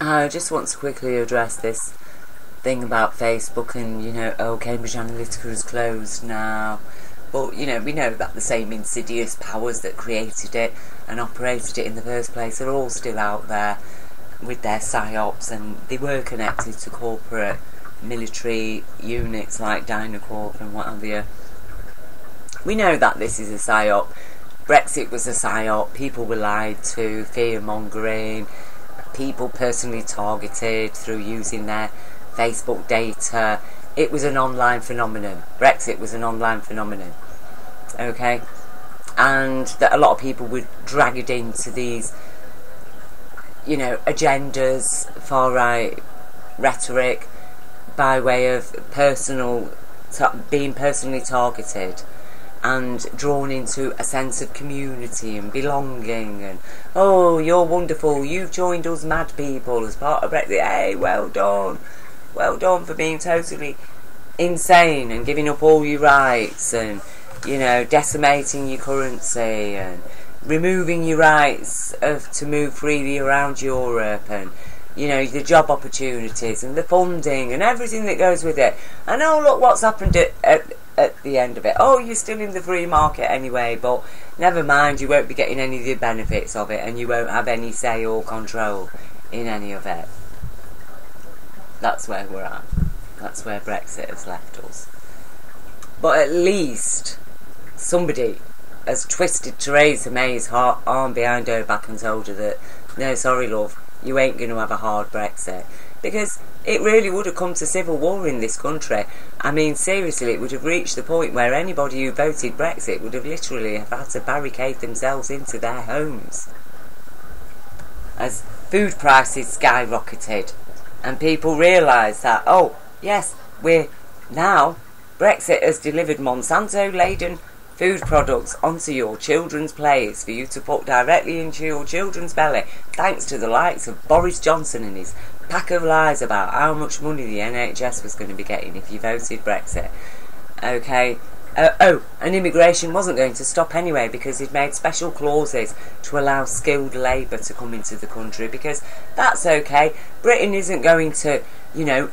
I just want to quickly address this thing about Facebook and, Cambridge Analytica is closed now. But, we know that the same insidious powers that created it and operated it in the first place are all still out there with their psyops, and they were connected to corporate military units like Dynacorp and what have you. We know that this is a psyop. Brexit was a psyop. People were lied to, fear-mongering, people personally targeted through using their Facebook data. It was an online phenomenon. Brexit was an online phenomenon. Okay? And that a lot of people were dragged into these, agendas, far-right rhetoric, by way of being personally targeted and drawn into a sense of community and belonging, and oh, you're wonderful, you've joined us mad people as part of Brexit, hey, well done for being totally insane and giving up all your rights, and decimating your currency and removing your rights to move freely around Europe, and the job opportunities and the funding and everything that goes with it. And oh, look what's happened at the end of it. Oh, you're still in the free market anyway, but never mind, you won't be getting any of the benefits of it, and you won't have any say or control in any of it. That's where we're at. That's where Brexit has left us. But at least somebody has twisted Theresa May's arm behind her back and told her that, no, sorry love, you ain't going to have a hard Brexit. Because it really would have come to civil war in this country. I mean, seriously, it would have reached the point where anybody who voted Brexit would have literally have had to barricade themselves into their homes. As food prices skyrocketed and people realised that, oh, yes, Brexit has delivered Monsanto-laden food products onto your children's plates for you to put directly into your children's belly, thanks to the likes of Boris Johnson and his pack of lies about how much money the NHS was going to be getting if you voted Brexit. Okay. And immigration wasn't going to stop anyway, because he'd made special clauses to allow skilled labour to come into the country, because that's okay. Britain isn't going to,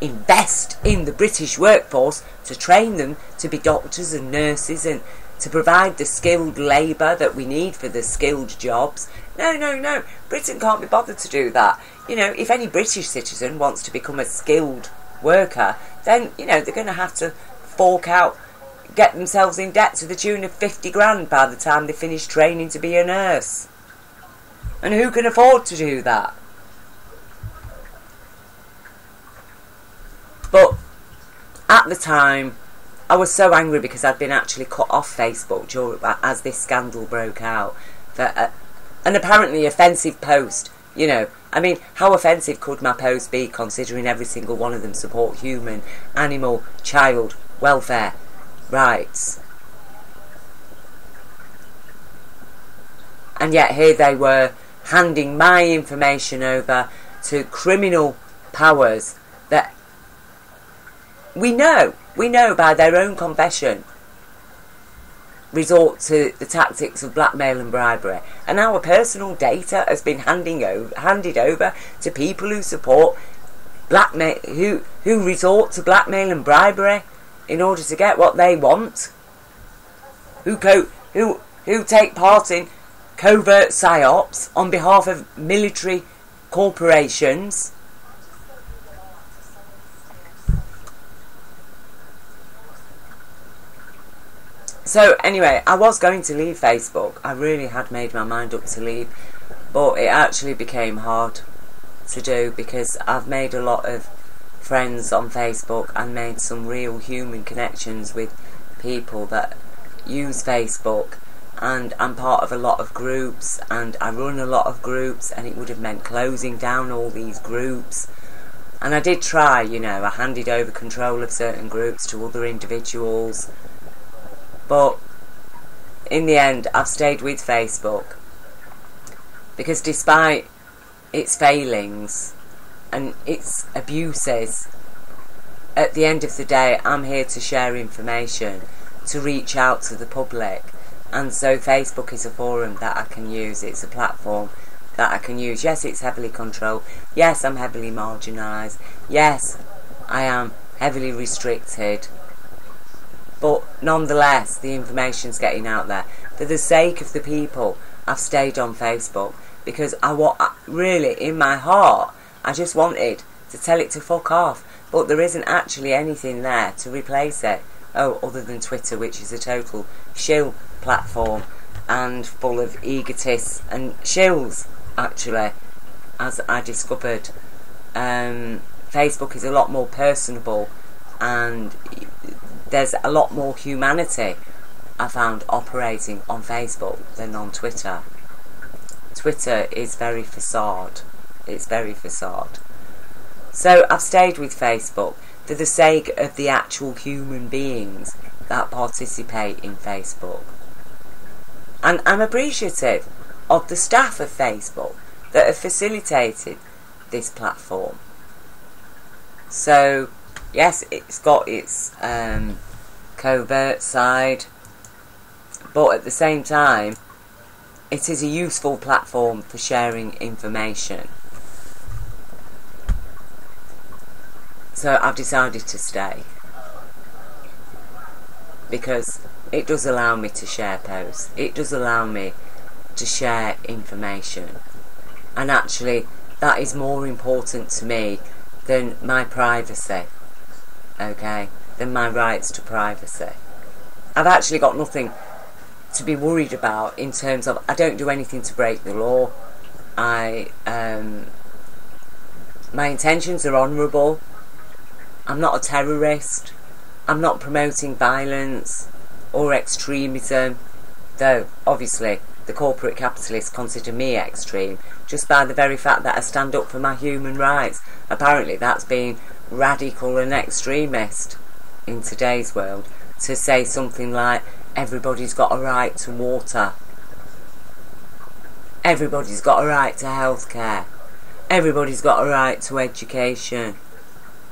invest in the British workforce to train them to be doctors and nurses and to provide the skilled labour that we need for the skilled jobs. No. Britain can't be bothered to do that. If any British citizen wants to become a skilled worker, then, they're going to have to get themselves in debt to the tune of 50 grand by the time they finish training to be a nurse. And who can afford to do that? But at the time, I was so angry because I'd been actually cut off Facebook as this scandal broke out for an apparently offensive post. I mean, how offensive could my post be, considering every single one of them support human, animal, child welfare rights? And yet here they were, handing my information over to criminal powers that we know by their own confession resort to the tactics of blackmail and bribery. And our personal data has been handed over to people who support blackmail, who resort to blackmail and bribery in order to get what they want, who take part in covert psyops on behalf of military corporations. So anyway, I was going to leave Facebook. I really had made my mind up to leave, but it actually became hard to do because I've made a lot of friends on Facebook and made some real human connections with people that use Facebook, and I'm part of a lot of groups and I run a lot of groups, and it would have meant closing down all these groups. And I did try, I handed over control of certain groups to other individuals. But in the end, I've stayed with Facebook because despite its failings and its abuses, at the end of the day, I'm here to share information, to reach out to the public. And so Facebook is a forum that I can use. It's a platform that I can use. Yes, it's heavily controlled. Yes, I'm heavily marginalised. Yes, I am heavily restricted. But nonetheless, the information's getting out there. For the sake of the people, I've stayed on Facebook because really, in my heart, I just wanted to tell it to fuck off. But there isn't actually anything there to replace it. Oh, other than Twitter, which is a total shill platform and full of egotists and shills, actually, as I discovered. Facebook is a lot more personable and there's a lot more humanity, I found, operating on Facebook than on Twitter. Twitter is very facade. It's very facade. So I've stayed with Facebook for the sake of the actual human beings that participate in Facebook. And I'm appreciative of the staff of Facebook that have facilitated this platform. So, yes, it's got its covert side, but at the same time, it is a useful platform for sharing information. So I've decided to stay because it does allow me to share posts. It does allow me to share information. And actually, that is more important to me than my privacy. Okay? Than my rights to privacy. I've actually got nothing to be worried about in terms of I don't do anything to break the law. My intentions are honourable. I'm not a terrorist. I'm not promoting violence or extremism, though obviously the corporate capitalists consider me extreme just by the very fact that I stand up for my human rights. Apparently that's being radical and extremist in today's world, to say something like everybody's got a right to water, everybody's got a right to healthcare, everybody's got a right to education,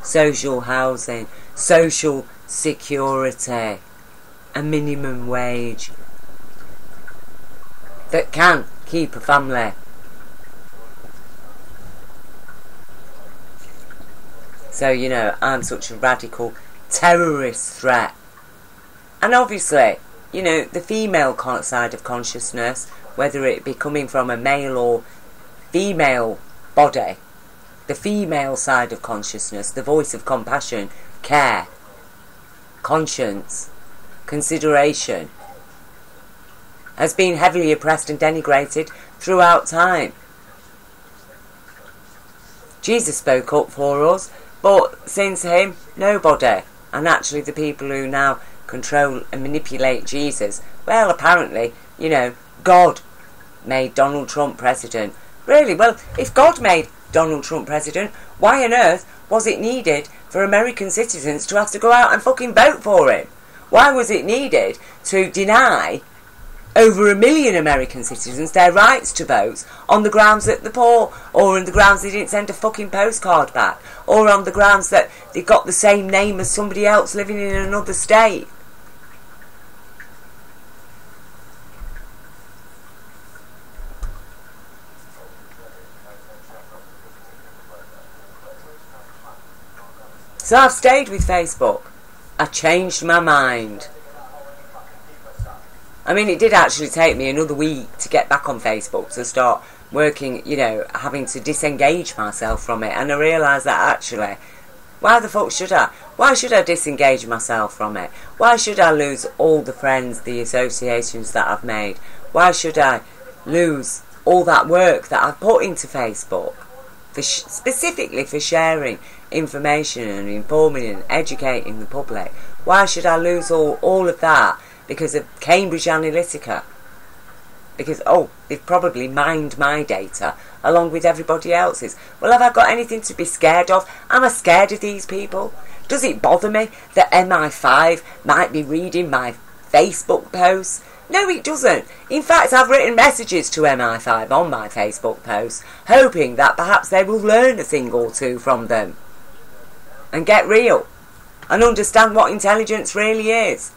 social housing, social security, a minimum wage that can keep a family. So, you know, I'm such a radical terrorist threat. And obviously, you know, the female side of consciousness, whether it be coming from a male or female body, the female side of consciousness, the voice of compassion, care, conscience, consideration, has been heavily oppressed and denigrated throughout time. Jesus spoke up for us, but since him, nobody. And actually the people who now control and manipulate Jesus, well, apparently, you know, God made Donald Trump president. Really? Well, if God made Donald Trump president, why on earth was it needed for American citizens to have to go out and fucking vote for him? Why was it needed to deny over 1 million American citizens their rights to vote on the grounds that they're poor, or on the grounds they didn't send a fucking postcard back, or on the grounds that they got the same name as somebody else living in another state? So I've stayed with Facebook. I changed my mind. I mean, it did actually take me another week to get back on Facebook, to start working, you know, having to disengage myself from it. And I realised that actually, why the fuck should I? Why should I disengage myself from it? Why should I lose all the friends, the associations that I've made? Why should I lose all that work that I've put into Facebook? Specifically for sharing information and informing and educating the public. Why should I lose all of that because of Cambridge Analytica? Because, oh, they've probably mined my data along with everybody else's. Well, have I got anything to be scared of? Am I scared of these people? Does it bother me that MI5 might be reading my Facebook posts? No, it doesn't. In fact, I've written messages to MI5 on my Facebook posts, hoping that perhaps they will learn a thing or two from them and get real and understand what intelligence really is.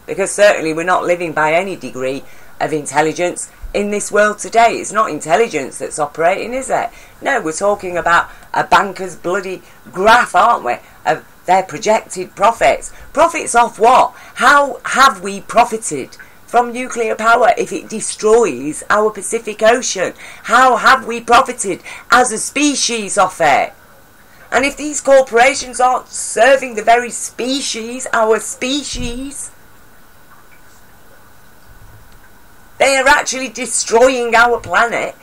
Because certainly we're not living by any degree of intelligence in this world today. It's not intelligence that's operating, is it? No, we're talking about a banker's bloody graph, aren't we? Of their projected profits. Profits off what? How have we profited from nuclear power if it destroys our Pacific Ocean? How have we profited as a species off it? And if these corporations aren't serving the very species, our species, they are actually destroying our planet.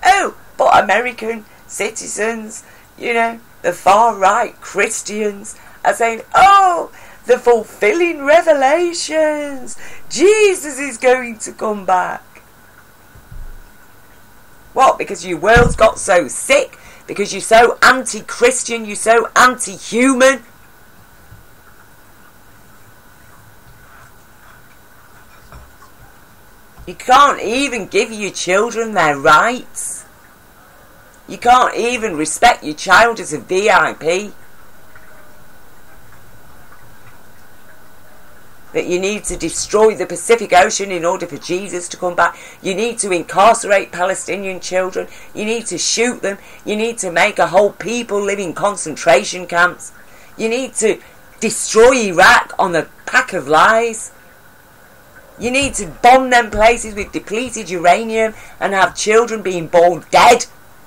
Oh, but American citizens, you know, the far-right Christians are saying, oh, the fulfilling revelations, Jesus is going to come back. What, because your world's got so sick? Because you're so anti-Christian, you're so anti-human? You can't even give your children their rights. You can't even respect your child as a VIP. That you need to destroy the Pacific Ocean in order for Jesus to come back. You need to incarcerate Palestinian children. You need to shoot them. You need to make a whole people live in concentration camps. You need to destroy Iraq on a pack of lies. You need to bomb them places with depleted uranium and have children being born dead.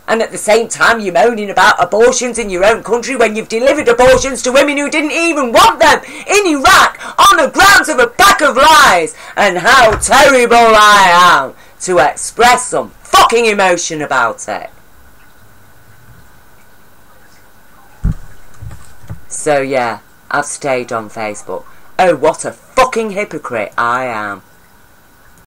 And at the same time you're moaning about abortions in your own country when you've delivered abortions to women who didn't even want them in Iraq on the grounds of a pack of lies. And how terrible I am to express some fucking emotion about it. So yeah, I've stayed on Facebook. Oh, what a fucking hypocrite I am.